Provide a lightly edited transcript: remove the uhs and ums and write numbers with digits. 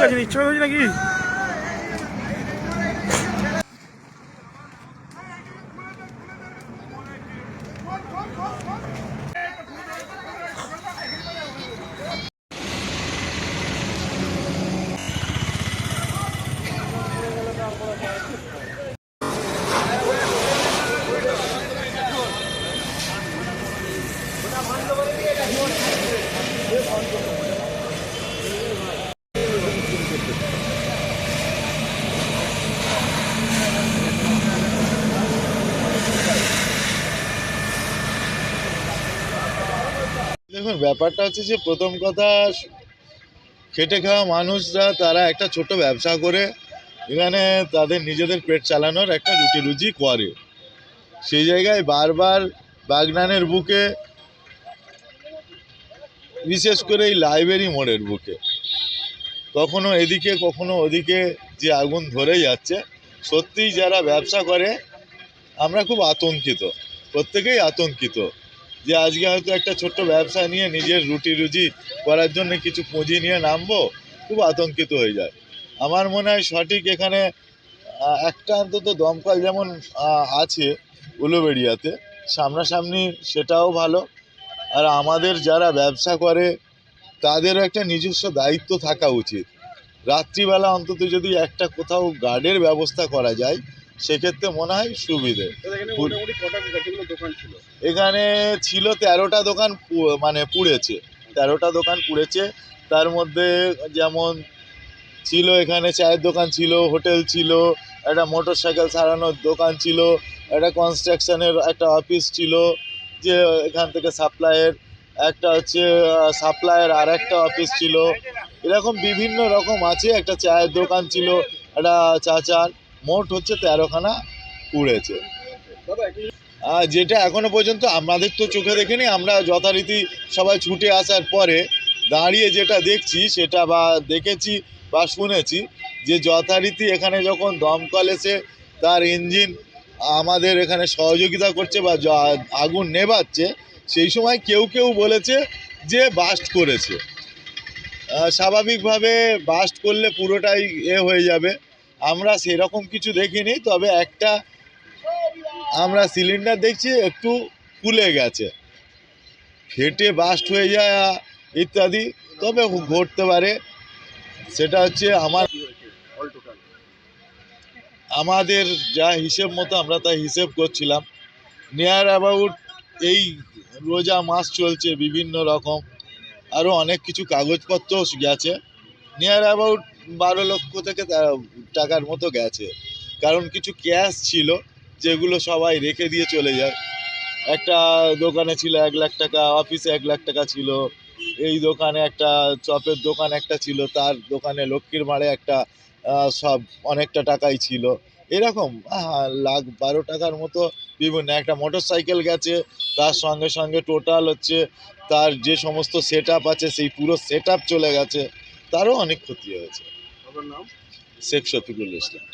আছে ইচ্ছা হয়েছে নাকি? দেখুন, ব্যাপারটা হচ্ছে যে প্রথম কথা, খেটে খাওয়া মানুষরা তারা একটা ছোট ব্যবসা করে এখানে তাদের নিজেদের পেট চালানোর একটা রুটি রুজি করে। সেই জায়গায় বারবার বাগনানের বুকে, বিশেষ করে এই লাইব্রেরি মোড়ের বুকে কখনো এদিকে কখনো ওদিকে যে আগুন ধরে যাচ্ছে, সত্যিই যারা ব্যবসা করে আমরা খুব আতঙ্কিত, প্রত্যেকেই আতঙ্কিত যে আজকে হয়তো একটা ছোট্ট ব্যবসা নিয়ে নিজের রুটি রুজি করার জন্য কিছু পুঁজি নিয়ে নামবো, খুব আতঙ্কিত হয়ে যায়। আমার মনে হয় সঠিক এখানে একটা অন্তত দমকল যেমন আছে উলুবেড়িয়াতে সামনাসামনি, সেটাও ভালো। আর আমাদের যারা ব্যবসা করে তাদেরও একটা নিজস্ব দায়িত্ব থাকা উচিত। রাত্রিবেলা অন্তত যদি একটা কোথাও গার্ডের ব্যবস্থা করা যায় সেক্ষেত্রে মনে হয় সুবিধে। এখানে ছিল 13টা দোকান, মানে পুড়েছে, 13টা দোকান পুড়েছে। তার মধ্যে যেমন ছিল, এখানে চায়ের দোকান ছিল, হোটেল ছিল, একটা মোটর সাইকেল সারানোর দোকান ছিল, একটা কনস্ট্রাকশনের একটা অফিস ছিল, যে এখান থেকে সাপ্লাইয়ের একটা হচ্ছে সাপ্লাইয়ের আর একটা অফিস ছিল, এরকম বিভিন্ন রকম আছে। একটা চায়ের দোকান ছিল, একটা চাচার, মোট হচ্ছে 13খানা পুড়েছে। আর যেটা এখনো পর্যন্ত আমাদের তো চোখে দেখিনি, আমরা যথারীতি সবাই ছুটে আসার পরে দাঁড়িয়ে যেটা দেখছি সেটা বা দেখেছি বা শুনেছি, যে যথারীতি এখানে যখন দমকল এসে তার ইঞ্জিন আমাদের এখানে সহযোগিতা করছে বা আগুন নেভাচ্ছে, সেই সময় কেউ কেউ বলেছে যে বাস্ট করেছে। স্বাভাবিকভাবে বাস্ট করলে পুরোটাই হয়ে যাবে, আমরা সেরকম কিছু দেখিনি। তবে একটা আমরা সিলিন্ডার দেখছি একটু ফুলে গেছে, ফেটে বাস্ট হয়ে যায় ইত্যাদি, তবে ঘটতে পারে। সেটা হচ্ছে আমাদের যা হিসেব মতো আমরা তাই হিসেব করছিলাম, নিয়ার অ্যাবাউট এই রোজা মাস চলছে, বিভিন্ন রকম আরও অনেক কিছু কাগজপত্র গেছে, নিয়ার অ্যাবাউট 12 লক্ষ থেকে টাকার মতো গেছে। কারণ কিছু ক্যাশ ছিল যেগুলো সবাই রেখে দিয়ে চলে যায়। একটা দোকানে ছিল 1 লাখ টাকা, অফিসে 1 লাখ টাকা ছিল, এই দোকানে একটা চপের দোকান একটা ছিল, তার দোকানে লক্ষ্মীর ভাঁড়ে একটা সব অনেকটা টাকাই ছিল। এরকম 1,12,00,000 টাকার মতো বিভিন্ন, একটা মোটর সাইকেল গেছে, তার সঙ্গে সঙ্গে টোটাল হচ্ছে তার যে সমস্ত সেট আপ আছে সেই পুরো সেট আপ চলে গেছে, তারও অনেক ক্ষতি হয়েছে। শেখ শফিকুল ইসলাম।